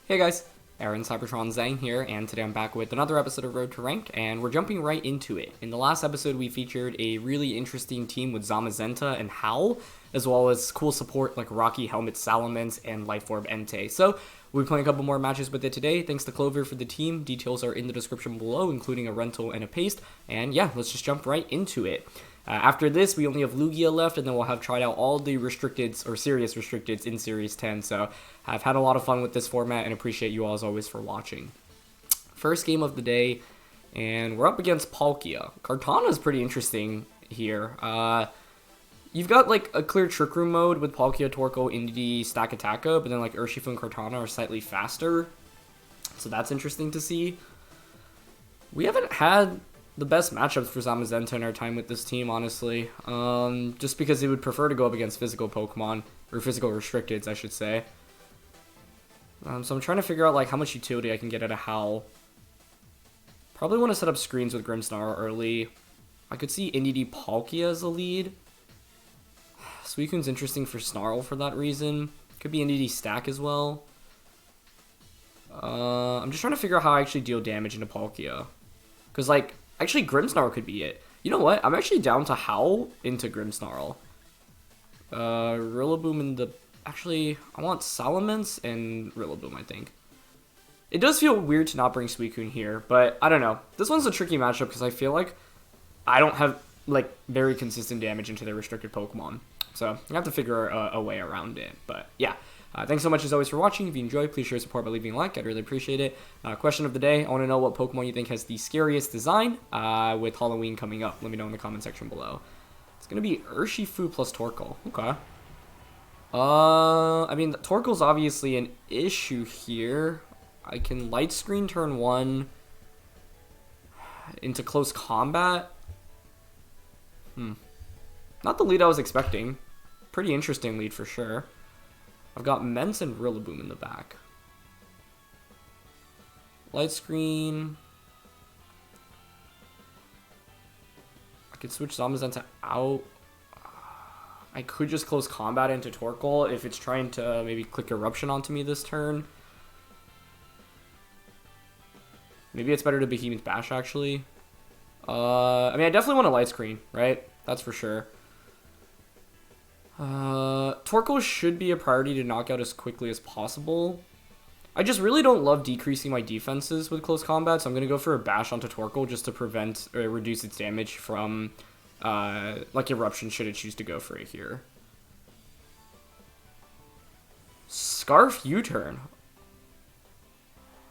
Hey guys, Aaron Cybertron Zhang here, and today I'm back with another episode of Road to Ranked, and we're jumping right into it. In the last episode, we featured a really interesting team with Zamazenta and Howl, as well as cool support like Rocky Helmet Salamence and Life Orb Entei. So, we'll be playing a couple more matches with it today. Thanks to Clover for the team. Details are in the description below, including a rental and a paste. And yeah, let's just jump right into it. After this, we only have Lugia left, and then we'll have tried out all the restricteds, or serious restricteds, in Series 10. So, I've had a lot of fun with this format, and appreciate you all as always for watching. First game of the day, and we're up against Palkia. Kartana is pretty interesting here. You've got, like, a clear Trick Room mode with Palkia, Torkoal, Indeedee, Stakataka, but then, like, Urshifu and Kartana are slightly faster. So that's interesting to see. We haven't had the best matchups for Zamazenta in our time with this team, honestly. Just because they would prefer to go up against physical Pokemon, or physical restricteds, I should say. So I'm trying to figure out, like, how much utility I can get out of Howl. Probably want to set up screens with Grimmsnarl early. I could see Indeedee Palkia as a lead. Suicune's interesting for Snarl for that reason. Could be Indeedee Stack as well. I'm just trying to figure out how I actually deal damage into Palkia. Because, like, actually Grimmsnarl could be it. You know what? I'm actually down to Howl into Grimmsnarl. Rillaboom in the... Actually, I want Salamence and Rillaboom, I think. It does feel weird to not bring Suicune here, but I don't know. This one's a tricky matchup because I feel like I don't have, like, very consistent damage into their restricted Pokemon. So, I have to figure a way around it. But, yeah. Thanks so much, as always, for watching. If you enjoyed, please share your support by leaving a like. I'd really appreciate it. Question of the day. I want to know what Pokemon you think has the scariest design with Halloween coming up. Let me know in the comment section below. It's going to be Urshifu plus Torkoal. Okay. I mean, Torkoal's obviously an issue here. I can light screen turn 1 into close combat. Not the lead I was expecting. Pretty interesting lead for sure. I've got Mence and Rillaboom in the back. Light screen. I could switch Zamazenta out. I could just close combat into Torkoal if it's trying to maybe click Eruption onto me this turn. Maybe it's better to Behemoth Bash, actually. I mean, I definitely want a light screen, right? That's for sure. Torkoal should be a priority to knock out as quickly as possible. I just really don't love decreasing my defenses with close combat, so I'm going to go for a Bash onto Torkoal just to prevent or reduce its damage from, like, Eruption should it choose to go for it here. Scarf U-turn.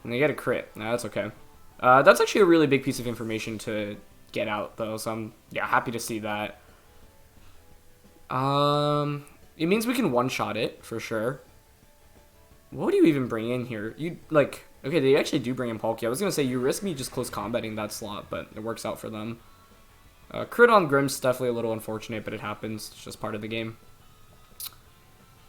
And they get a crit. Nah, that's okay. That's actually a really big piece of information to get out, though, so I'm, yeah, happy to see that. It means we can one-shot it, for sure. What do you even bring in here? You, like, okay, they actually do bring in Palkia. I was going to say, you risk me just close combating that slot, but it works out for them. Crit on Grimm's definitely a little unfortunate, but it happens. It's just part of the game.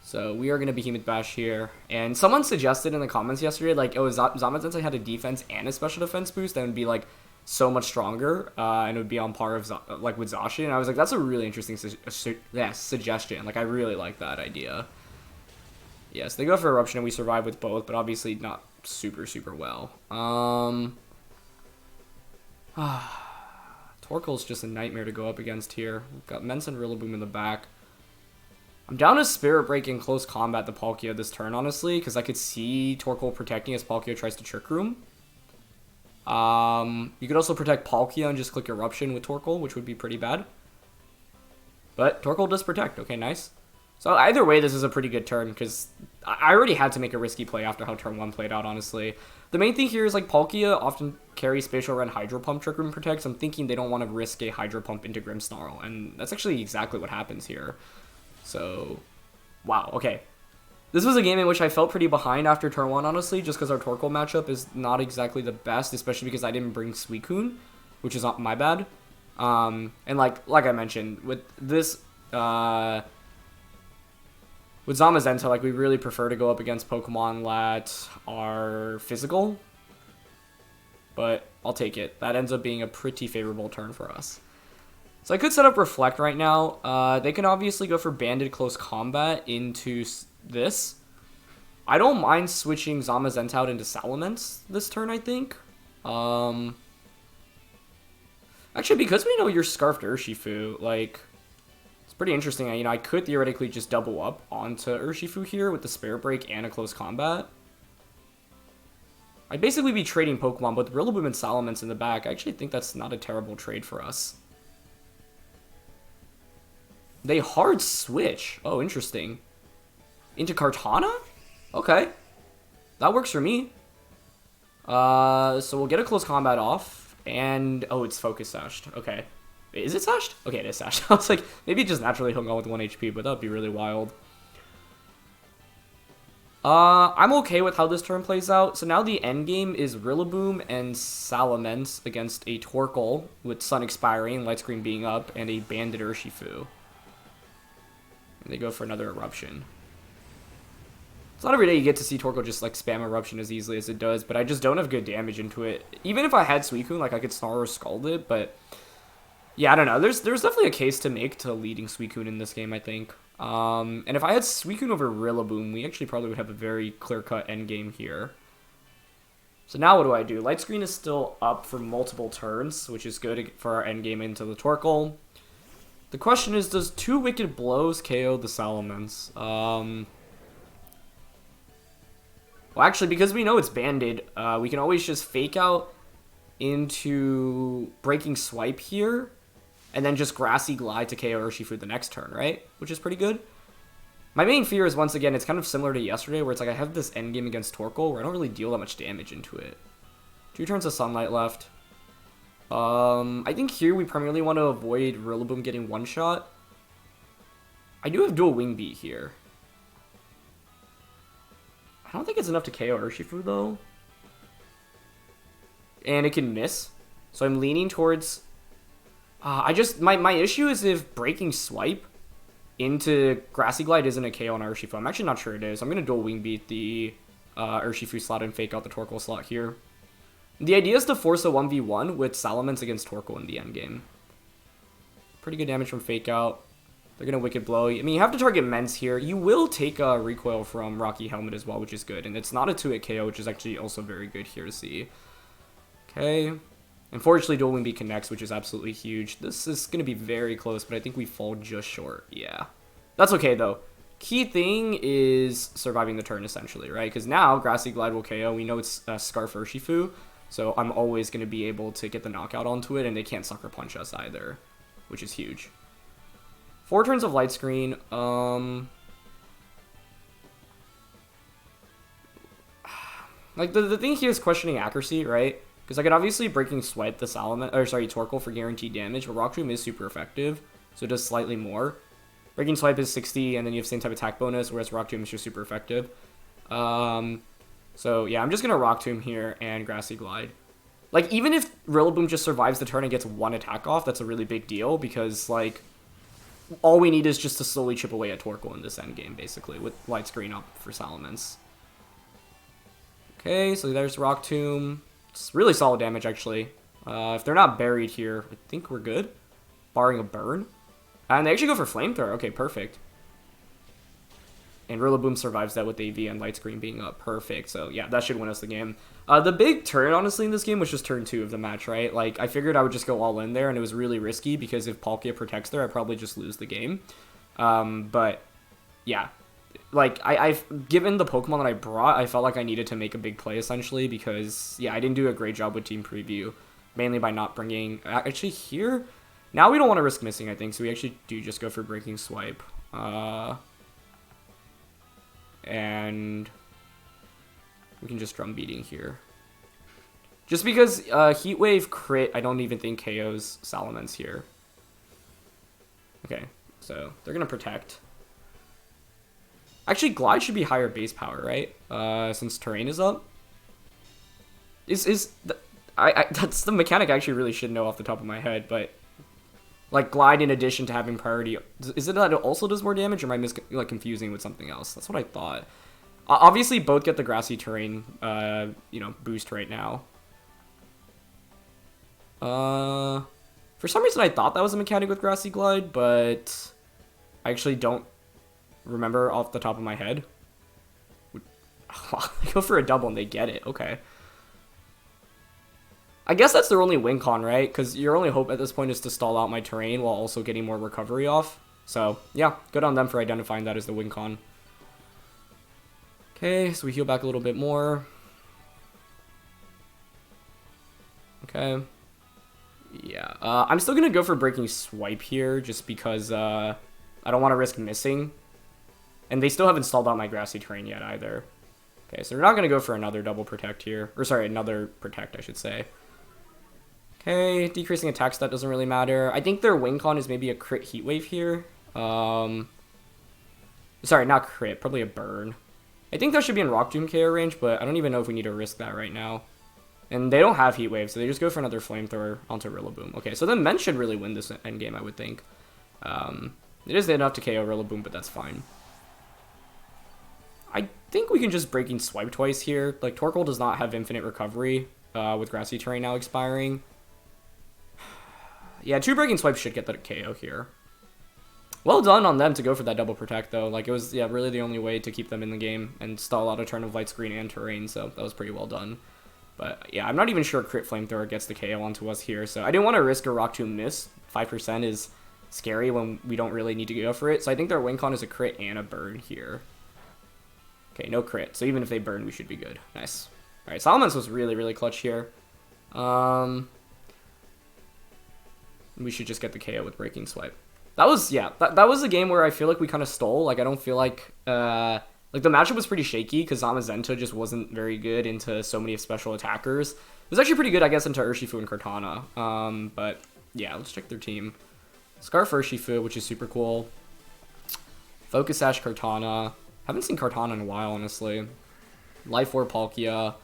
So we are going to Behemoth Bash here. And someone suggested in the comments yesterday, like, oh, Zamazenta had a defense and a special defense boost, that would be, like, so much stronger, and it would be on par of, like, with Zacian. And I was like, that's a really interesting suggestion. Like, I really like that idea. Yes, they go for Eruption, and we survive with both, but obviously not super, super well. Torkoal's just a nightmare to go up against here. We've got Mence and Rillaboom in the back. I'm down to Spirit Break in close combat the Palkia this turn, honestly, because I could see Torkoal protecting as Palkia tries to Trick Room. You could also protect Palkia and just click Eruption with Torkoal, which would be pretty bad. But Torkoal does protect. Okay, nice. So either way, this is a pretty good turn, because I already had to make a risky play after how turn 1 played out, honestly. The main thing here is, like, Palkia often carries Spatial Rend, Hydro Pump, Trick Room Protect, so I'm thinking they don't want to risk a Hydro Pump into Grimmsnarl, and that's actually exactly what happens here. So, wow, okay. This was a game in which I felt pretty behind after turn 1, honestly, just because our Torkoal matchup is not exactly the best, especially because I didn't bring Suicune, which is not my bad. And like I mentioned, with this, with Zamazenta, like, we really prefer to go up against Pokemon that are physical. But I'll take it. That ends up being a pretty favorable turn for us. So I could set up Reflect right now. They can obviously go for Banded Close Combat into this. I don't mind switching Zamazenta out into Salamence this turn, I think. Actually, because we know you're Scarfed Urshifu, like, it's pretty interesting. You know, I could theoretically just double up onto Urshifu here with the Spirit Break and a close combat. I'd basically be trading Pokemon, but with Rillaboom and Salamence in the back, I actually think that's not a terrible trade for us. They hard switch. Oh, interesting. Into Kartana? Okay. That works for me. So we'll get a close combat off. And, oh, it's Focus Sashed. Okay. Wait, is it Sashed? Okay, it is Sashed. I was like, maybe it just naturally hung on with 1 HP, but that would be really wild. I'm okay with how this turn plays out. So now the end game is Rillaboom and Salamence against a Torkoal with Sun expiring, Light Screen being up, and a Banded Urshifu. And they go for another Eruption. It's not every day you get to see Torkoal just like spam Eruption as easily as it does, but I just don't have good damage into it. Even if I had Suicune, like I could Snarl or Scald it, but yeah, I don't know. There's definitely a case to make to leading Suicune in this game, I think. And if I had Suicune over Rillaboom, we actually probably would have a very clear-cut endgame here. So now what do? Light Screen is still up for multiple turns, which is good for our endgame into the Torkoal. The question is, does 2 Wicked Blows KO the Salamence? Well, actually, because we know it's banded, we can always just Fake Out into Breaking Swipe here, and then just Grassy Glide to KO Urshifu the next turn, right? Which is pretty good. My main fear is, once again, it's kind of similar to yesterday, where it's like I have this endgame against Torkoal where I don't really deal that much damage into it. 2 turns of Sunlight left. I think here we primarily want to avoid Rillaboom getting one-shot. I do have Dual Wing Beat here. I don't think it's enough to KO Urshifu, though. And it can miss. So I'm leaning towards... my issue is if Breaking Swipe into Grassy Glide isn't a KO on Urshifu. I'm actually not sure it is. I'm going to Dual Wing Beat the Urshifu slot and Fake Out the Torkoal slot here. The idea is to force a 1v1 with Salamence against Torkoal in the endgame. Pretty good damage from Fake Out. They're going to Wicked Blow. I mean, you have to target Mens here. You will take a recoil from Rocky Helmet as well, which is good. And it's not a 2-hit KO, which is actually also very good here to see. Okay. Unfortunately, Dual Wing Beat connects, which is absolutely huge. This is going to be very close, but I think we fall just short. Yeah. That's okay, though. Key thing is surviving the turn, essentially, right? Because now Grassy Glide will KO. We know it's Scarf Urshifu, so I'm always going to be able to get the knockout onto it, and they can't Sucker Punch us either, which is huge. 4 turns of Light Screen. Like, the thing here is questioning accuracy, right? Because I could obviously Breaking Swipe the Torkoal for guaranteed damage, but Rock Tomb is super effective, so it does slightly more. Breaking Swipe is 60, and then you have same type attack bonus, whereas Rock Tomb is just super effective. So yeah, I'm just gonna Rock Tomb here and Grassy Glide. Like, even if Rillaboom just survives the turn and gets 1 attack off, that's a really big deal, because like all we need is just to slowly chip away at Torkoal in this endgame, basically, with Light Screen up for Salamence. Okay, so there's Rock Tomb. It's really solid damage, actually. If they're not buried here, I think we're good. Barring a burn. And they actually go for Flamethrower. Okay, perfect. And Rillaboom survives that with AV and Light Screen being up. Perfect. So, yeah, that should win us the game. The big turn, honestly, in this game was just turn 2 of the match, right? Like, I figured I would just go all in there, and it was really risky, because if Palkia protects there, I'd probably just lose the game. But, yeah. Like, I've given the Pokemon that I brought, I felt like I needed to make a big play, essentially, because, yeah, I didn't do a great job with Team Preview, mainly by not bringing... Actually, here... Now we don't want to risk missing, I think, so we actually do just go for Breaking Swipe. And we can just Drum Beating here. Just because Heat Wave crit, I don't even think KOs Salamence here. Okay, so they're going to Protect. Actually, Glide should be higher base power, right? Since Terrain is up. That's the mechanic I actually really should know off the top of my head, but... Like, Glide in addition to having priority... Is it that it also does more damage, or am I confusing with something else? That's what I thought. Obviously, both get the Grassy Terrain, boost right now. For some reason, I thought that was a mechanic with Grassy Glide, but... I actually don't remember off the top of my head. They go for a double and they get it. Okay. I guess that's their only win con, right? Because your only hope at this point is to stall out my terrain while also getting more recovery off. So, yeah, good on them for identifying that as the win con. Okay, so we heal back a little bit more. Okay. Yeah, I'm still going to go for Breaking Swipe here just because I don't want to risk missing. And they still haven't stalled out my grassy terrain yet either. Okay, so they're not going to go for another double protect here. Or sorry, another protect, I should say. Okay, decreasing attack stat doesn't really matter. I think their win con is maybe a crit heat wave here. Sorry, not crit, probably a burn. I think that should be in Rock Tomb KO range, but I don't even know if we need to risk that right now. And they don't have Heat Wave, so they just go for another Flamethrower onto Rillaboom. Okay, so then Men should really win this endgame, I would think. It is enough to KO Rillaboom, but that's fine. I think we can just Breaking Swipe twice here. Like, Torkoal does not have infinite recovery with Grassy Terrain now expiring. Yeah, 2 Breaking Swipes should get the KO here. Well done on them to go for that double protect, though. Like, it was, yeah, really the only way to keep them in the game and stall out a turn of Light Screen and Terrain, so that was pretty well done. But, yeah, I'm not even sure Crit Flamethrower gets the KO onto us here, so I didn't want to risk a Rock Tomb miss. 5% is scary when we don't really need to go for it, so I think their win con is a crit and a burn here. Okay, no crit, so even if they burn, we should be good. Nice. Alright, Salamence was really, really clutch here. We should just get the KO with Breaking Swipe. That was, yeah, that was a game where I feel like we kind of stole. Like, I don't feel like the matchup was pretty shaky because Zamazenta just wasn't very good into so many special attackers. It was actually pretty good, I guess, into Urshifu and Kartana. But, yeah, let's check their team. Scarf Urshifu, which is super cool. Focus Sash Kartana. Haven't seen Kartana in a while, honestly. Life Orb Palkia.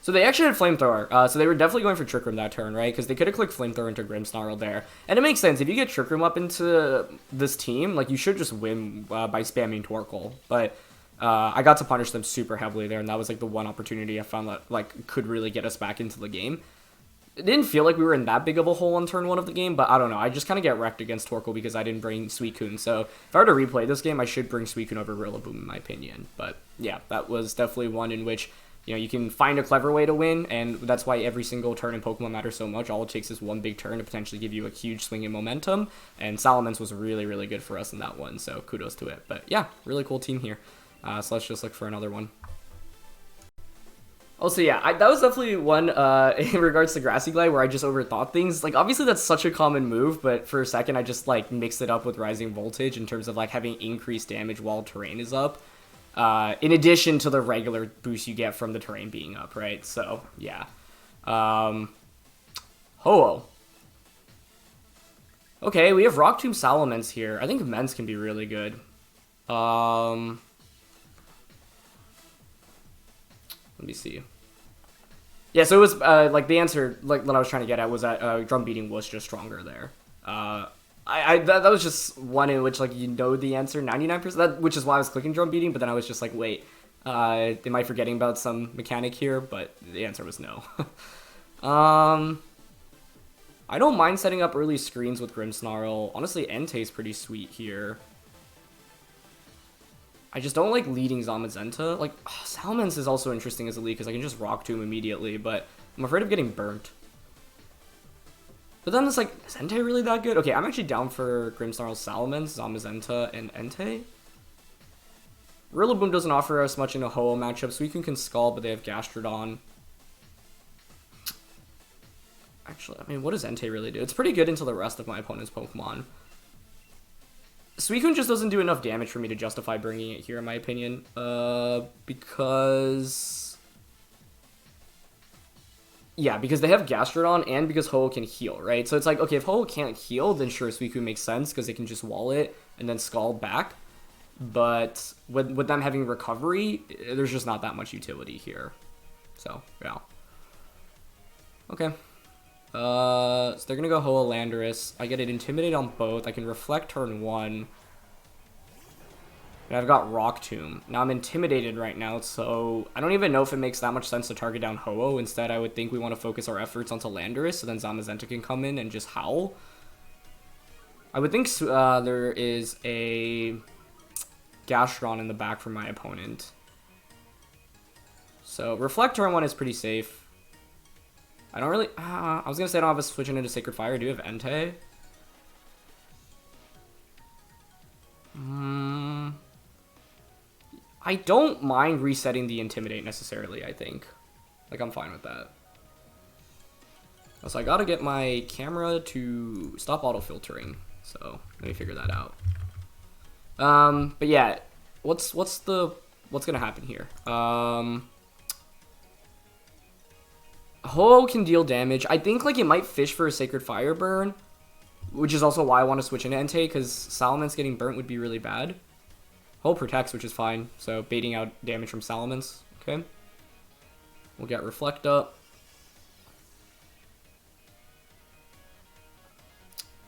So they actually had Flamethrower, so they were definitely going for Trick Room that turn, right? Because they could have clicked Flamethrower into Grimmsnarl there. And it makes sense. If you get Trick Room up into this team, like, you should just win by spamming Torkoal. But I got to punish them super heavily there, and that was, like, the one opportunity I found that, like, could really get us back into the game. It didn't feel like we were in that big of a hole on turn 1 of the game, but I don't know. I just kind of get wrecked against Torkoal because I didn't bring Suicune. So if I were to replay this game, I should bring Suicune over Rillaboom, in my opinion. But, yeah, that was definitely one in which... You know, you can find a clever way to win, and that's why every single turn in Pokemon matters so much. All it takes is one big turn to potentially give you a huge swing in momentum, and Salamence was really, really good for us in that one, so kudos to it. But yeah, really cool team here. So let's just look for another one. Also, yeah, that was definitely one in regards to Grassy Glide where I just overthought things. Like, obviously that's such a common move, but for a second I just, like, mixed it up with Rising Voltage in terms of, like, having increased damage while terrain is up. In addition to the regular boost you get from the terrain being up, right? So, yeah. Ho-Oh. Okay, we have Rock Tomb Salamence here. I think Men's can be really good. Let me see. Yeah, so it was, like, the answer, like, what I was trying to get at was that Drum Beating was just stronger there. That was just one in which, like, you know the answer 99%, which is why I was clicking Drum Beating, but then I was just like, wait, am I forgetting about some mechanic here? But the answer was no. I don't mind setting up early screens with Grimmsnarl. Honestly, Entei's pretty sweet here. I just don't like leading Zamazenta. Like, Salamence is also interesting as a lead because I can just Rock Tomb immediately, but I'm afraid of getting burnt. But then it's like, is Entei really that good? Okay, I'm actually down for Grimmsnarl, Salamence, Zamazenta, and Entei. Rillaboom doesn't offer us much in a Ho-Oh matchup, so we can Scald, but they have Gastrodon. Actually, I mean, what does Entei really do? It's pretty good into the rest of my opponent's Pokemon. Suicune just doesn't do enough damage for me to justify bringing it here, in my opinion. Because they have Gastrodon and because Ho-Oh can heal, right? So it's like, okay, if Ho-Oh can't heal, then sure, Suicune makes sense because they can just wall it and then Scald back. But with them having recovery, there's just not that much utility here. So, yeah. Okay. So they're going to go Ho-Oh Landorus. I get it Intimidate on both. I can Reflect turn 1. And I've got Rock Tomb. Now I'm intimidated right now, so I don't even know if it makes that much sense to target down Ho-Oh. Instead, I would think we want to focus our efforts onto Landorus, so then Zamazenta can come in and just howl. I would think there is a Gastrodon in the back for my opponent. So Reflect turn 1 is pretty safe. I don't really... I was going to say I don't have a switch into Sacred Fire. I do have Entei. I don't mind resetting the Intimidate necessarily, I think. Like, I'm fine with that. So I gotta get my camera to stop auto-filtering. So, let me figure that out. But yeah, what's gonna happen here? Ho can deal damage. I think, like, it might fish for a Sacred Fire burn, which is also why I want to switch into Entei, because Salamence getting burnt would be really bad. Ho protects, which is fine, so baiting out damage from Salamence. Okay. We'll get Reflect up.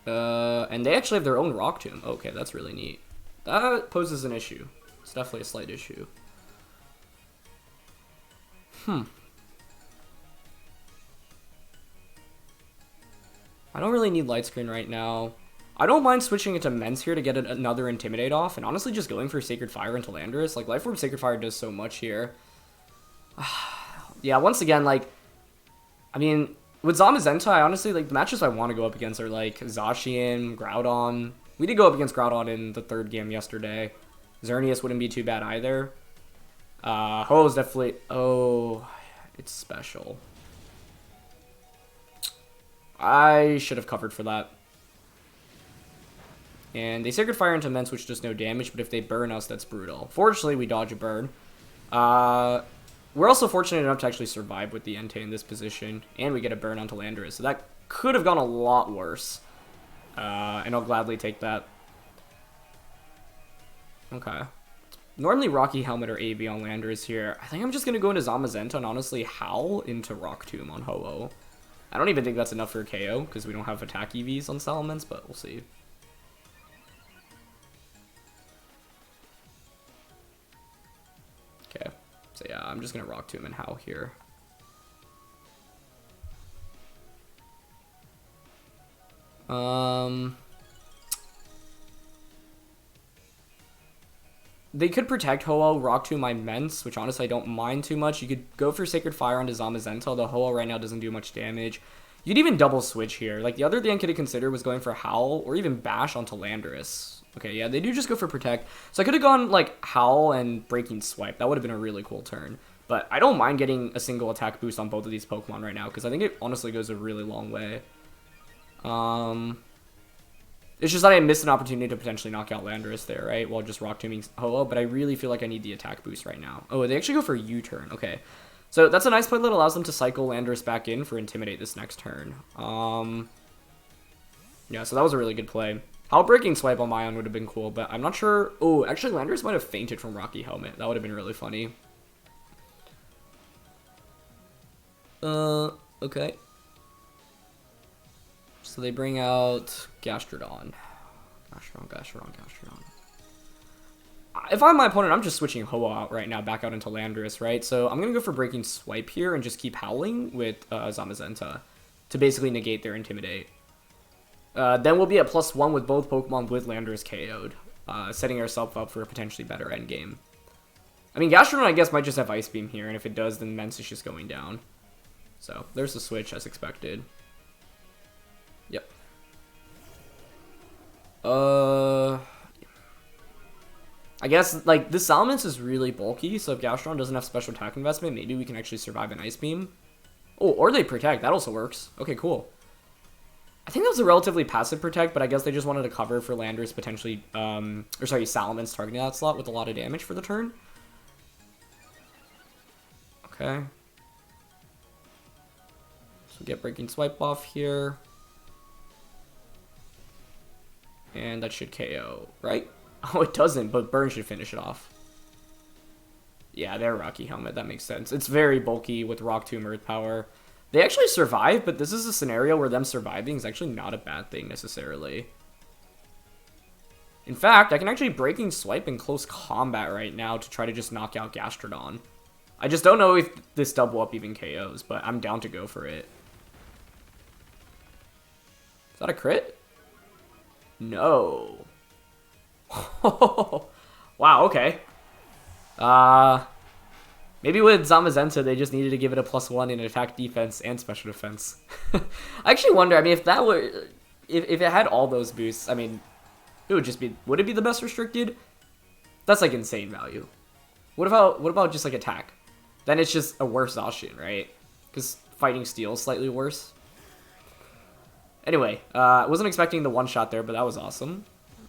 And they actually have their own Rock Tomb. Okay, that's really neat. That poses an issue. It's definitely a slight issue. I don't really need Light Screen right now. I don't mind switching into Mence here to get another Intimidate off, and honestly just going for Sacred Fire into Landorus. Like, Life Orb Sacred Fire does so much here. Yeah, once again, like, I mean, with Zamazenta, I honestly, like, the matches I want to go up against are, like, Zacian, Groudon. We did go up against Groudon in the third game yesterday. Xerneas wouldn't be too bad either. Ho is definitely... Oh, it's special. I should have covered for that. And they Sacred Fire into Mence, which does no damage, but if they burn us, that's brutal. Fortunately, we dodge a burn. We're also fortunate enough to actually survive with the Entei in this position, and we get a burn onto Landorus, so that could have gone a lot worse. And I'll gladly take that. Okay. Normally Rocky Helmet or AB on Landorus here. I think I'm just going to go into Zamazenta and honestly Howl into Rock Tomb on Ho-Oh. I don't even think that's enough for a KO, because we don't have attack EVs on Salamence, but we'll see. Okay, so yeah, I'm just going to Rock Tomb and Howl here. They could protect Ho-Oh, Rock Tomb my Mence, which honestly I don't mind too much. You could go for Sacred Fire onto Zamazenta, although Ho-Oh right now doesn't do much damage. You'd even double switch here. Like, the other thing I could have considered was going for Howl or even Bash onto Landorus. Okay, yeah, they do just go for Protect. So I could have gone, like, Howl and Breaking Swipe. That would have been a really cool turn. But I don't mind getting a single attack boost on both of these Pokemon right now, because I think it honestly goes a really long way. It's just that I missed an opportunity to potentially knock out Landorus there, right? While just Rock Tombing Ho-Oh, but I really feel like I need the attack boost right now. Oh, they actually go for U-turn. Okay. So that's a nice play that allows them to cycle Landorus back in for Intimidate this next turn. Yeah, so that was a really good play. How Breaking Swipe on my own would have been cool, but I'm not sure. Oh, actually, Landorus might have fainted from Rocky Helmet. That would have been really funny. Okay. So they bring out Gastrodon. Gastrodon. If I'm my opponent, I'm just switching Ho-Oh out right now, back out into Landorus, right? So I'm going to go for Breaking Swipe here and just keep Howling with Zamazenta to basically negate their Intimidate. Then we'll be at +1 with both Pokemon with Landorus KO'd, setting ourselves up for a potentially better endgame. I mean, Gastrodon, I guess, might just have Ice Beam here, and if it does, then Mence is just going down. So there's the switch as expected. Yep. I guess, like, this Salamence is really bulky, so if Gastrodon doesn't have special attack investment, maybe we can actually survive an Ice Beam. Oh, or they Protect. That also works. Okay, cool. I think that was a relatively passive Protect, but I guess they just wanted to cover for Landorus potentially, Salamence targeting that slot with a lot of damage for the turn. Okay. So get Breaking Swipe off here. And that should KO, right? Oh, it doesn't, but Burn should finish it off. Yeah, they're Rocky Helmet. That makes sense. It's very bulky with Rock Tomb Earth Power. They actually survive, but this is a scenario where them surviving is actually not a bad thing necessarily. In fact, I can actually Breaking Swipe in close combat right now to try to just knock out Gastrodon. I just don't know if this double up even KOs, but I'm down to go for it. Is that a crit? No. Wow, okay. Maybe with Zamazenta, they just needed to give it a +1 in attack, defense, and special defense. I actually wonder, I mean, if that were... If it had all those boosts, I mean, it would just be... Would it be the best restricted? That's, like, insane value. What about just, like, attack? Then it's just a worse option, right? Because fighting steel is slightly worse. Anyway, I wasn't expecting the one-shot there, but that was awesome.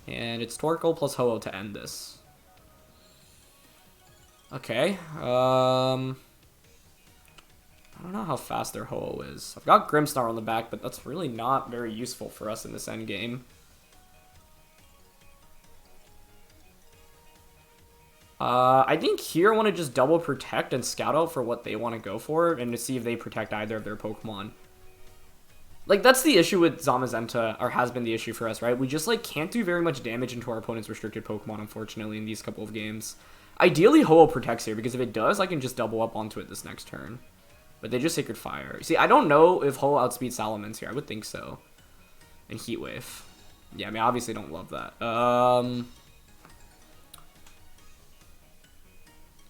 And it's Torkoal plus Ho-Oh to end this. Okay, I don't know how fast their Ho-Oh is. I've got Grimmsnarl on the back, but that's really not very useful for us in this endgame. I think here I want to just double protect and scout out for what they want to go for, and to see if they protect either of their Pokemon. Like, that's the issue with Zamazenta, or has been the issue for us, right? We just, like, can't do very much damage into our opponent's restricted Pokemon, unfortunately, in these couple of games. Ideally, Ho-Oh protects here, because if it does, I can just double up onto it this next turn. But they just Sacred Fire. See, I don't know if Ho-Oh outspeeds Salamence here. I would think so. And Heat Wave. Yeah, I mean, obviously don't love that.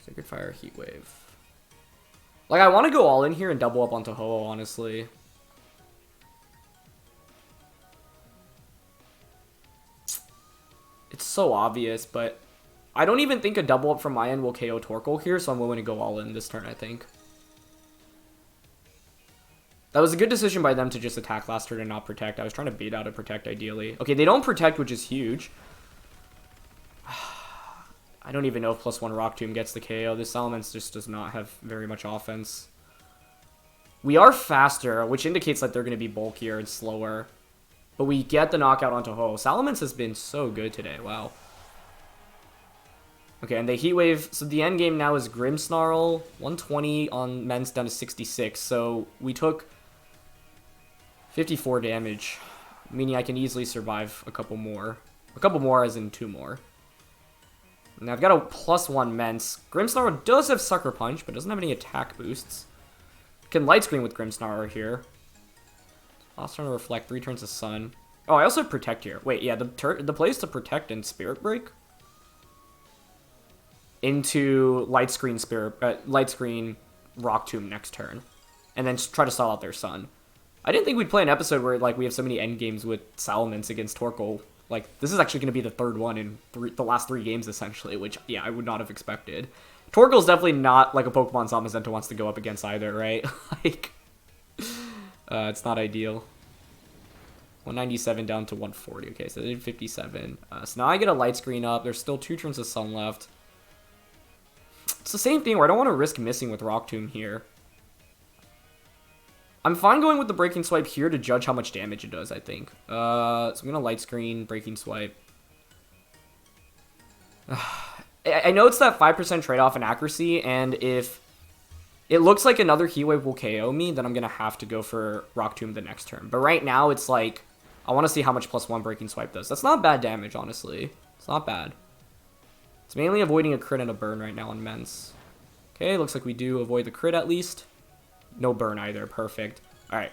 Sacred Fire, Heat Wave. Like, I want to go all in here and double up onto Ho-Oh, honestly. It's so obvious, but I don't even think a double up from my end will KO Torkoal here, so I'm willing to go all in this turn, I think. That was a good decision by them to just attack last turn and not protect. I was trying to bait out a protect, ideally. Okay, they don't protect, which is huge. I don't even know if +1 Rock Tomb gets the KO. This Salamence just does not have very much offense. We are faster, which indicates that they're going to be bulkier and slower. But we get the knockout onto Ho. Salamence has been so good today. Wow. Okay, and they Heat Wave. So the end game now is Grimmsnarl, 120 on Mence down to 66. So we took 54 damage, meaning I can easily survive a couple more. A couple more as in 2 more. Now I've got a +1 Mence. Grimmsnarl does have Sucker Punch, but doesn't have any attack boosts. Can Light Screen with Grimmsnarl here. Last turn to Reflect, 3 turns of Sun. Oh, I also have Protect here. Wait, yeah, the play is to Protect and Spirit Break into Light Screen Rock Tomb next turn, and then try to stall out their Sun. I didn't think we'd play an episode where like we have so many end games with Salamence against Torkoal. Like, this is actually going to be the third one in the last 3 games, essentially, which, yeah, I would not have expected. Torkoal's definitely not like a Pokemon Zamazenta wants to go up against either, right? Like, it's not ideal. 197 down to 140. Okay, so they did 57. So now I get a Light Screen up. There's still 2 turns of Sun left. It's the same thing where I don't want to risk missing with Rock Tomb here. I'm fine going with the Breaking Swipe here to judge how much damage it does, I think. So I'm going to Light Screen, Breaking Swipe. I know it's that 5% trade-off in accuracy, and if it looks like another Heat Wave will KO me, then I'm going to have to go for Rock Tomb the next turn. But right now, it's like, I want to see how much +1 Breaking Swipe does. That's not bad damage, honestly. It's not bad. It's mainly avoiding a crit and a burn right now on Mence. Okay, looks like we do avoid the crit at least. No burn either. Perfect. Alright.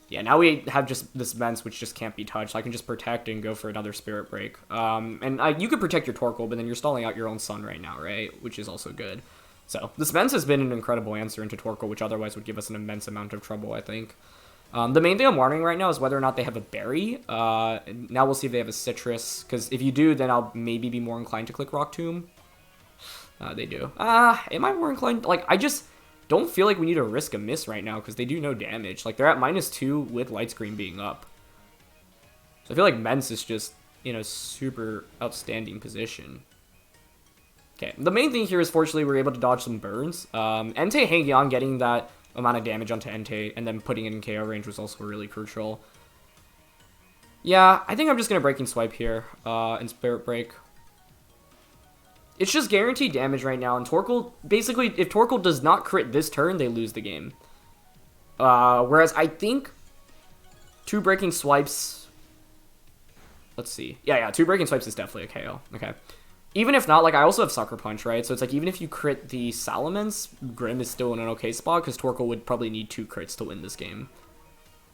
Yeah, now we have just this Mence which just can't be touched. I can just protect and go for another Spirit Break. You could protect your Torkoal, but then you're stalling out your own Sun right now, right? Which is also good. So, this Mence has been an incredible answer into Torkoal, which otherwise would give us an immense amount of trouble, I think. The main thing I'm wondering right now is whether or not they have a Berry. Now we'll see if they have a Citrus, because if you do, then I'll maybe be more inclined to click Rock Tomb. They do. Am I more inclined? Like, I just don't feel like we need to risk a miss right now, because they do no damage. Like, they're at -2 with Light Screen being up. So I feel like Mence is just in a super outstanding position. Okay, the main thing here is fortunately we're able to dodge some burns. Entei hanging on, getting that amount of damage onto Entei, and then putting it in KO range was also really crucial. Yeah, I think I'm just going to Breaking Swipe here, and Spirit Break. It's just guaranteed damage right now, and Torkoal, basically, if Torkoal does not crit this turn, they lose the game. Whereas I think 2 Breaking Swipes, let's see. Yeah, 2 Breaking Swipes is definitely a KO. Okay. Even if not, like, I also have Sucker Punch, right? So it's like, even if you crit the Salamence, Grimm is still in an okay spot, because Torkoal would probably need 2 crits to win this game.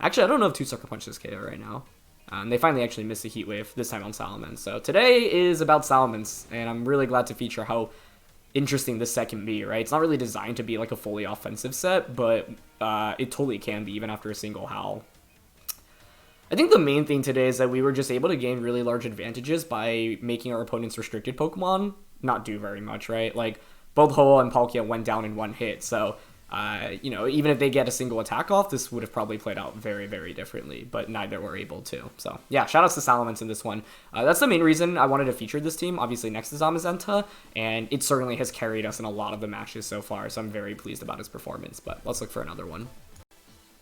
Actually, I don't know if 2 Sucker Punches KO right now. And they finally actually missed a Heat Wave, this time on Salamence. So today is about Salamence, and I'm really glad to feature how interesting this set can be, right? It's not really designed to be like a fully offensive set, but it totally can be even after a single Howl. I think the main thing today is that we were just able to gain really large advantages by making our opponent's restricted Pokemon not do very much, right? Like, both Ho-Oh and Palkia went down in one hit, so, you know, even if they get a single attack off, this would have probably played out very, very differently, but neither were able to. So, yeah, shoutouts to Salamence in this one. That's the main reason I wanted to feature this team, obviously next to Zamazenta, and it certainly has carried us in a lot of the matches so far, so I'm very pleased about his performance, but let's look for another one.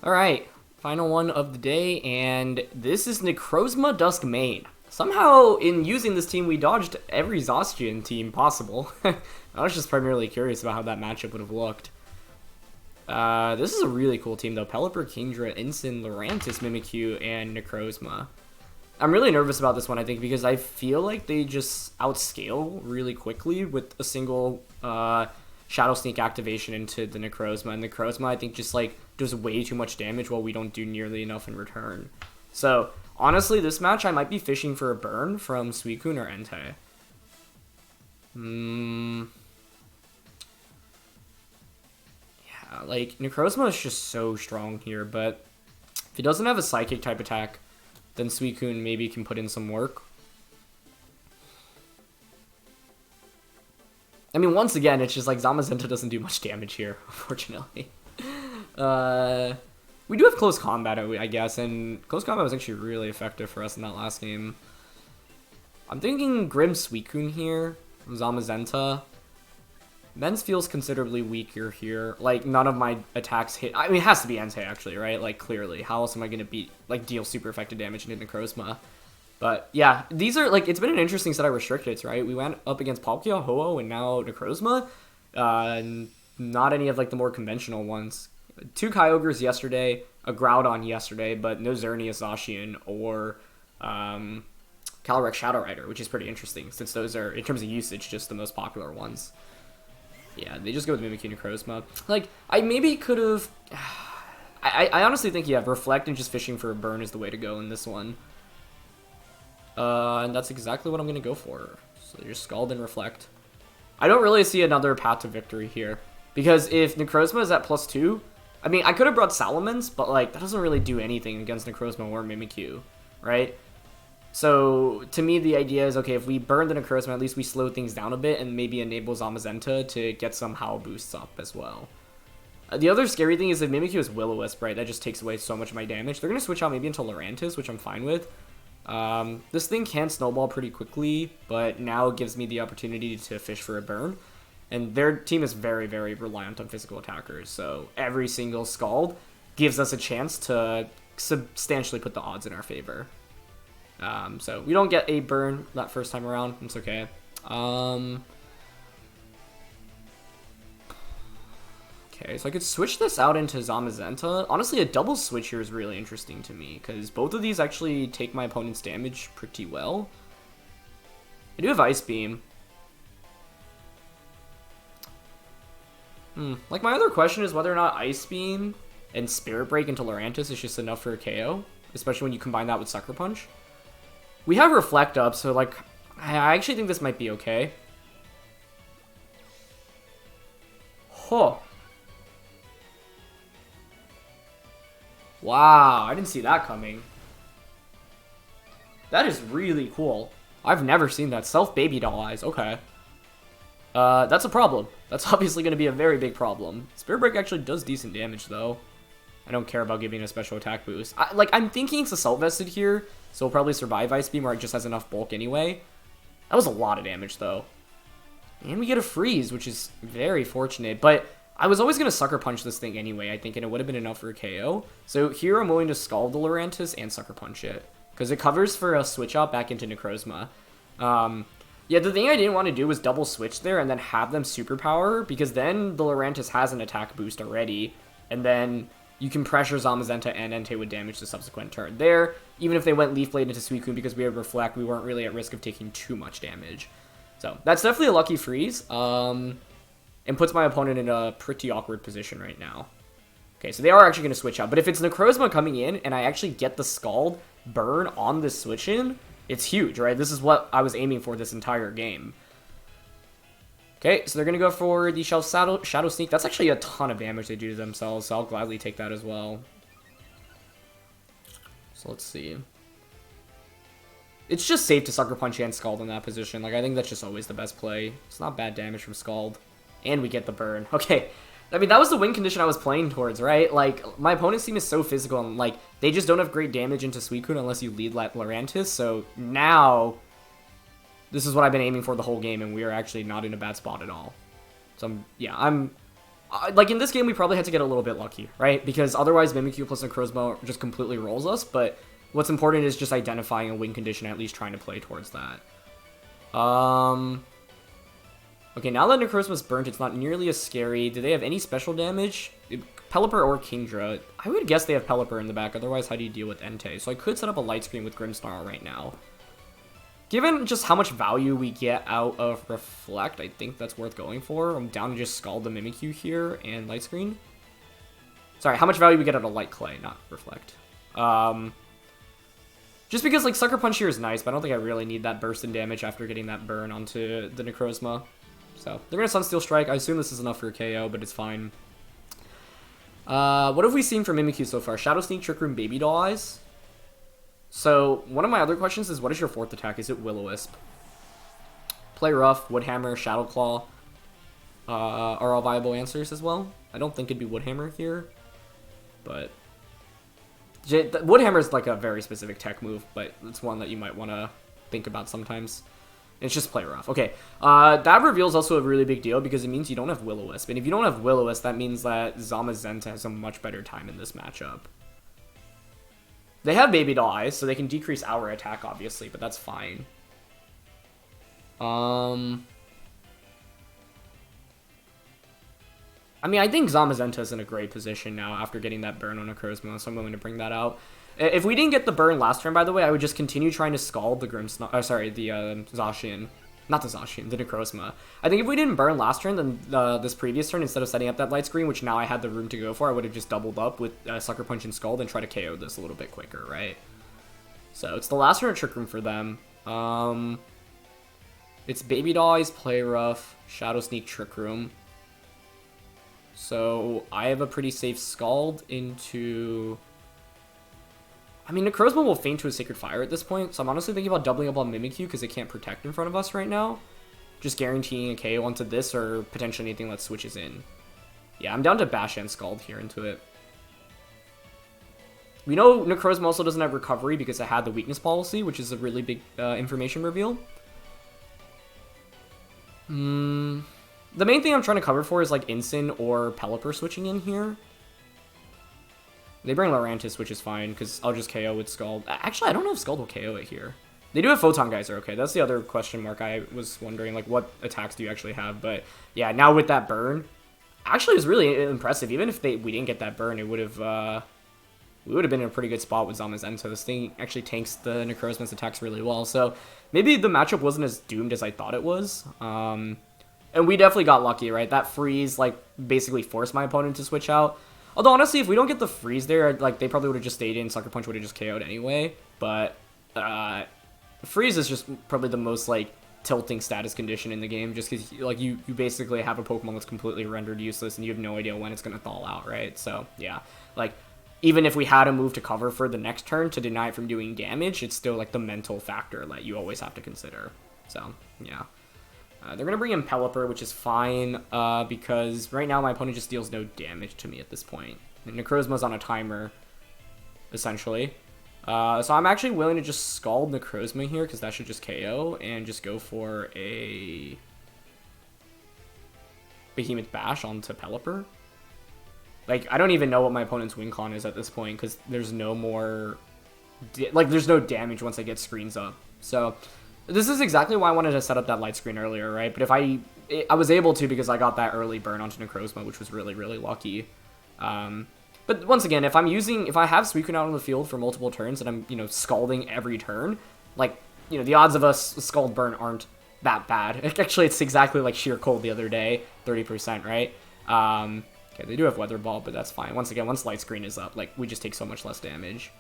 Alright. Final one of the day, and this is Necrozma Dusk Main. Somehow, in using this team, we dodged every Zacian team possible. I was just primarily curious about how that matchup would have looked. This is a really cool team, though. Pelipper, Kingdira, Incin, Lurantis, Mimikyu, and Necrozma. I'm really nervous about this one, I think, because I feel like they just outscale really quickly with a single Shadow Sneak activation into the Necrozma. And Necrozma, I think, just, like, does way too much damage while we don't do nearly enough in return. So, honestly, this match, I might be fishing for a burn from Suicune or Entei. Yeah, like, Necrozma is just so strong here, but if he doesn't have a Psychic type attack, then Suicune maybe can put in some work. I mean, once again, it's just like Zamazenta doesn't do much damage here, unfortunately. We do have Close Combat, I guess, and Close Combat was actually really effective for us in that last game. I'm thinking Grim Suicune here, Zamazenta. Men's feels considerably weaker here. Like, none of my attacks hit. I mean, it has to be Entei, actually, right? Like, clearly. How else am I going to deal super effective damage into Necrozma? But, yeah, these are, like, it's been an interesting set of restricteds, right? We went up against Palkia, Ho-Oh, and now Necrozma. Not any of, like, the more conventional ones. 2 Kyogres yesterday, a Groudon yesterday, but no Xerneas Zacian or Calyrex Shadow Rider, which is pretty interesting, since those are, in terms of usage, just the most popular ones. Yeah, they just go with Mimikyu Necrozma. Like, I maybe could have... I honestly think, yeah, Reflect and just fishing for a burn is the way to go in this one. And that's exactly what I'm going to go for. So just Scald and Reflect. I don't really see another path to victory here. Because if Necrozma is at +2... I mean, I could have brought Salamence, but, like, that doesn't really do anything against Necrozma or Mimikyu, right? So, to me, the idea is, okay, if we burn the Necrozma, at least we slow things down a bit and maybe enable Zamazenta to get some Howl boosts up as well. The other scary thing is that Mimikyu is Will-O-Wisp, right? That just takes away so much of my damage. They're going to switch out maybe into Lurantis, which I'm fine with. This thing can snowball pretty quickly, but now it gives me the opportunity to fish for a burn. And their team is very, very reliant on physical attackers, so every single Scald gives us a chance to substantially put the odds in our favor. So we don't get a burn that first time around, it's okay. Okay, so I could switch this out into Zamazenta. Honestly, a double switch here is really interesting to me, because both of these actually take my opponent's damage pretty well. I do have Ice Beam. Like, my other question is whether or not Ice Beam and Spirit Break into Lurantis is just enough for a KO, especially when you combine that with Sucker Punch. We have Reflect up, so, like, I actually think this might be okay. Huh. Wow, I didn't see that coming. That is really cool. I've never seen that. Self-baby doll eyes, okay. That's a problem. That's obviously going to be a very big problem. Spirit Break actually does decent damage, though. I don't care about giving a special attack boost. I'm thinking it's Assault Vested here, so it'll probably survive Ice Beam, or it just has enough bulk anyway. That was a lot of damage, though. And we get a freeze, which is very fortunate, but I was always going to Sucker Punch this thing anyway, I think, and it would have been enough for a KO. So here I'm willing to Scald the Lurantis and Sucker Punch it, because it covers for a switch out back into Necrozma. Yeah, the thing I didn't want to do was double switch there and then have them superpower, because then the Lurantis has an attack boost already, and then you can pressure Zamazenta and Entei with damage the subsequent turn. There, even if they went Leaf Blade into Suicune because we had Reflect, we weren't really at risk of taking too much damage. So, that's definitely a lucky freeze, and puts my opponent in a pretty awkward position right now. Okay, so they are actually going to switch out, but if it's Necrozma coming in and I actually get the Scald burn on this switch in, it's huge, right? This is what I was aiming for this entire game. Okay, so they're going to go for the Shadow Sneak. That's actually a ton of damage they do to themselves, so I'll gladly take that as well. So let's see. It's just safe to Sucker Punch and Scald in that position. Like, I think that's just always the best play. It's not bad damage from Scald. And we get the burn. Okay. I mean, that was the win condition I was playing towards, right? Like, my opponent's team is so physical, and, like, they just don't have great damage into Suicune unless you lead Lurantis, so now, this is what I've been aiming for the whole game, and we are actually not in a bad spot at all. So, like, in this game, we probably had to get a little bit lucky, right? Because otherwise, Mimikyu plus Necrozma just completely rolls us, but what's important is just identifying a win condition, at least trying to play towards that. Okay, now that Necrozma's burnt, it's not nearly as scary. Do they have any special damage? Pelipper or Kingdira? I would guess they have Pelipper in the back, otherwise how do you deal with Entei? So I could set up a Light Screen with Grimmsnarl right now. Given just how much value we get out of Reflect, I think that's worth going for. I'm down to just Scald the Mimikyu here and Light Screen. Sorry, how much value we get out of Light Clay, not Reflect. Just because, like, Sucker Punch here is nice, but I don't think I really need that burst in damage after getting that burn onto the Necrozma. So, they're going to Sunsteel Strike. I assume this is enough for a KO, but it's fine. What have we seen from Mimikyu so far? Shadow Sneak, Trick Room, Baby Doll Eyes. So, one of my other questions is, what is your fourth attack? Is it Will-O-Wisp? Play Rough, Woodhammer, Shadow Claw are all viable answers as well. I don't think it'd be Woodhammer here, but Woodhammer is like a very specific tech move, but it's one that you might want to think about sometimes. It's just Play Rough. Okay, that reveal is also a really big deal because it means you don't have Will-O-Wisp. And if you don't have Will-O-Wisp, that means that Zamazenta has a much better time in this matchup. They have Baby Doll Eyes, so they can decrease our attack, obviously, but that's fine. I mean, I think Zamazenta's in a great position now after getting that burn on Necrozma, so I'm willing to bring that out. If we didn't get the burn last turn, by the way, I would just continue trying to Scald the Zacian. Not the Zacian, the Necrozma. I think if we didn't burn last turn, then this previous turn, instead of setting up that Light Screen, which now I had the room to go for, I would have just doubled up with Sucker Punch and Scald and try to KO this a little bit quicker, right? So it's the last turn of Trick Room for them. It's Baby Doll Eyes, Play Rough, Shadow Sneak, Trick Room. So I have a pretty safe Scald into... I mean, Necrozma will feint to a Sacred Fire at this point, so I'm honestly thinking about doubling up on Mimikyu because it can't protect in front of us right now. Just guaranteeing a KO onto this or potentially anything that switches in. Yeah, I'm down to Bash and Scald here into it. We know Necrozma also doesn't have Recovery because it had the Weakness Policy, which is a really big information reveal. The main thing I'm trying to cover for is like Incin or Pelipper switching in here. They bring Lurantis, which is fine, because I'll just KO with Scald. Actually, I don't know if Scald will KO it here. They do have Photon Geyser, okay. That's the other question mark I was wondering, like, what attacks do you actually have? But, yeah, now with that burn, actually, it was really impressive. Even if we didn't get that burn, it would have, we would have been in a pretty good spot with Zamazenta. This thing actually tanks the Necrozma's attacks really well. So, maybe the matchup wasn't as doomed as I thought it was. And we definitely got lucky, right? That freeze, like, basically forced my opponent to switch out. Although, honestly, if we don't get the freeze there, like, they probably would have just stayed in. Sucker Punch would have just KO'd anyway. But, freeze is just probably the most, like, tilting status condition in the game. Just because, like, you basically have a Pokemon that's completely rendered useless and you have no idea when it's going to thaw out, right? So, yeah. Like, even if we had a move to cover for the next turn to deny it from doing damage, it's still, like, the mental factor that you always have to consider. So, yeah. They're going to bring in Pelipper, which is fine, because right now my opponent just deals no damage to me at this point. And Necrozma's on a timer, essentially. So I'm actually willing to just Scald Necrozma here, because that should just KO, and just go for a Behemoth Bash onto Pelipper. Like, I don't even know what my opponent's win con is at this point, because there's no more... there's no damage once I get screens up. So... this is exactly why I wanted to set up that Light Screen earlier, right? But if I was able to because I got that early burn onto Necrozma, which was really, really lucky. But once again, if I have Suicune out on the field for multiple turns and I'm, Scalding every turn, like, the odds of us Scald burn aren't that bad. Actually, it's exactly like Sheer Cold the other day, 30%, right? Okay, they do have Weather Ball, but that's fine. Once again, once Light Screen is up, like, we just take so much less damage.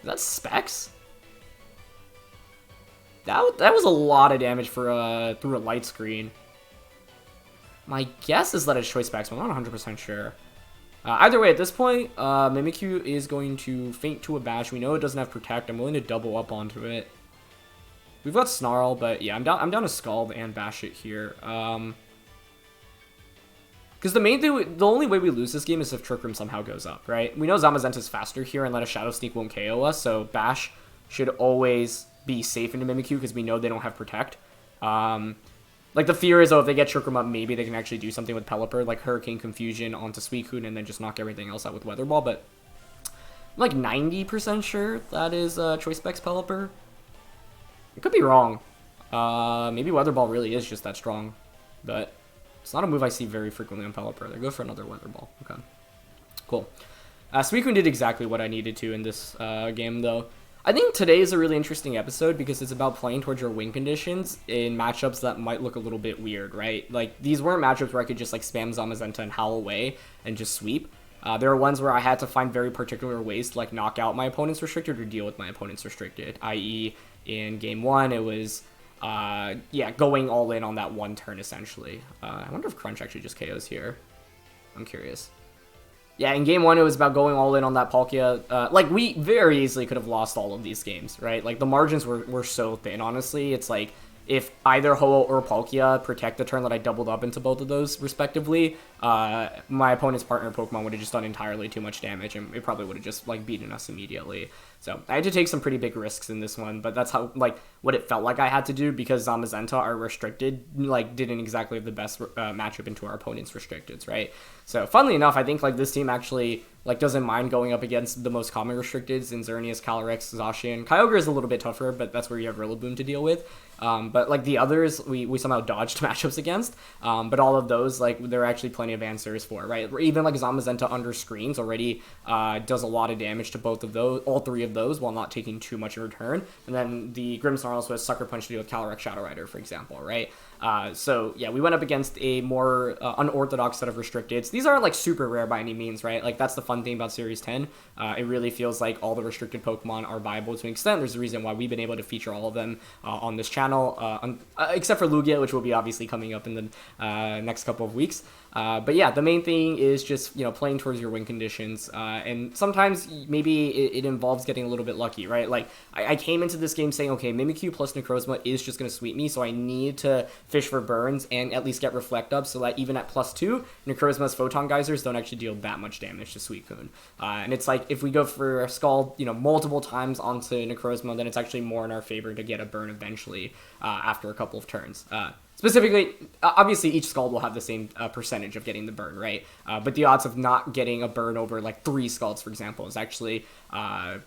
Is that Specs? That was a lot of damage for through a light screen. My guess is that it's choice specs, but I'm not 100% sure. Either way, at this point, Mimikyu is going to faint to a bash. We know it doesn't have protect. I'm willing to double up onto it. We've got Snarl, but yeah, I'm down to Scald and bash it here. Because the only way we lose this game is if Trick Room somehow goes up, right? We know Zamazenta's faster here and let a Shadow Sneak won't KO us, so bash should always be safe into Mimikyu because we know they don't have protect. Like, the fear is, oh, if they get Trick Room up, maybe they can actually do something with Pelipper, like Hurricane Confusion onto Suicune and then just knock everything else out with Weather Ball, but I'm like 90% sure that is Choice Specs Pelipper. I could be wrong. Maybe Weather Ball really is just that strong, but it's not a move I see very frequently on Pelipper. They go for another Weather Ball. Okay, cool. Suicune did exactly what I needed to in this game, though. I think today is a really interesting episode because it's about playing towards your win conditions in matchups that might look a little bit weird, right? Like, these weren't matchups where I could just, like, spam Zamazenta and Howl away and just sweep. There are ones where I had to find very particular ways to, like, knock out my opponent's restricted or deal with my opponent's restricted, i.e. in game 1, it was, yeah, going all in on that one turn, essentially. I wonder if Crunch actually just KOs here. I'm curious. Yeah, in game 1, it was about going all in on that Palkia. Like, we very easily could have lost all of these games, right? Like, the margins were so thin, honestly. It's like, if either Ho or Palkia protect the turn that I doubled up into both of those, respectively, my opponent's partner Pokemon would have just done entirely too much damage, and it probably would have just, like, beaten us immediately. So, I had to take some pretty big risks in this one, but that's how, like, what it felt like I had to do, because Zamazenta, our restricted, like, didn't exactly have the best matchup into our opponent's restricteds, right? So, funnily enough, I think, like, this team actually, like, doesn't mind going up against the most common restricteds in Xerneas, Calyrex, Zacian. Kyogre is a little bit tougher, but that's where you have Rillaboom to deal with. But, like, the others, we somehow dodged matchups against. But all of those, like, there are actually plenty of answers for, right? Even, like, Zamazenta under screens already does a lot of damage to both of those, all three of those, while not taking too much in return. And then the Grimmsnarl also has Sucker Punch to deal with Calyrex Shadow Rider, for example, right? So, yeah, we went up against a more unorthodox set of restricteds. These aren't, like, super rare by any means, right? Like, that's the fun thing about Series 10. It really feels like all the restricted Pokemon are viable to an extent. There's a reason why we've been able to feature all of them on this channel, except for Lugia, which will be obviously coming up in the next couple of weeks. But yeah, the main thing is just, you know, playing towards your win conditions. And sometimes maybe it involves getting a little bit lucky, right? Like, I came into this game saying, okay, Mimikyu plus Necrozma is just going to sweep me, so I need to fish for burns and at least get Reflect up so that even at +2, Necrozma's Photon Geysers don't actually deal that much damage to Suicune. And it's like, if we go for a Scald, you know, multiple times onto Necrozma, then it's actually more in our favor to get a burn eventually after a couple of turns. Specifically, obviously, each Scald will have the same percentage of getting the burn, right? But the odds of not getting a burn over, like, 3 Scalds, for example, is actually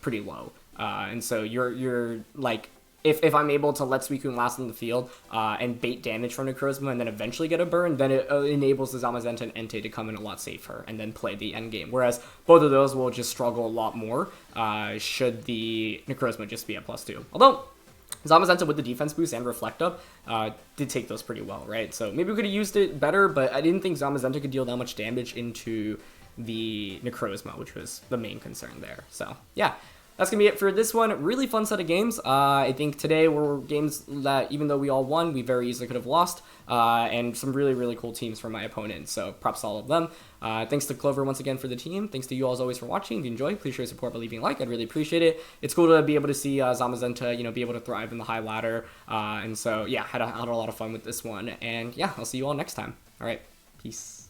pretty low. And so you're like, if I'm able to let Suicune last in the field and bait damage from Necrozma and then eventually get a burn, then it enables the Zamazenta and Entei to come in a lot safer and then play the end game. Whereas both of those will just struggle a lot more should the Necrozma just be at +2. Although Zamazenta with the defense boost and Reflect Up did take those pretty well, right? So maybe we could have used it better, but I didn't think Zamazenta could deal that much damage into the Necrozma, which was the main concern there. So yeah, that's going to be it for this one. Really fun set of games. I think today were games that, even though we all won, we very easily could have lost, and some really, really cool teams from my opponents, so props to all of them. Thanks to Clover once again for the team. Thanks to you all as always for watching. If you enjoy, please show your support by leaving a like. I'd really appreciate it. It's cool to be able to see Zamazenta, you know, be able to thrive in the high ladder, and so, yeah, had a lot of fun with this one, and yeah, I'll see you all next time. All right, peace.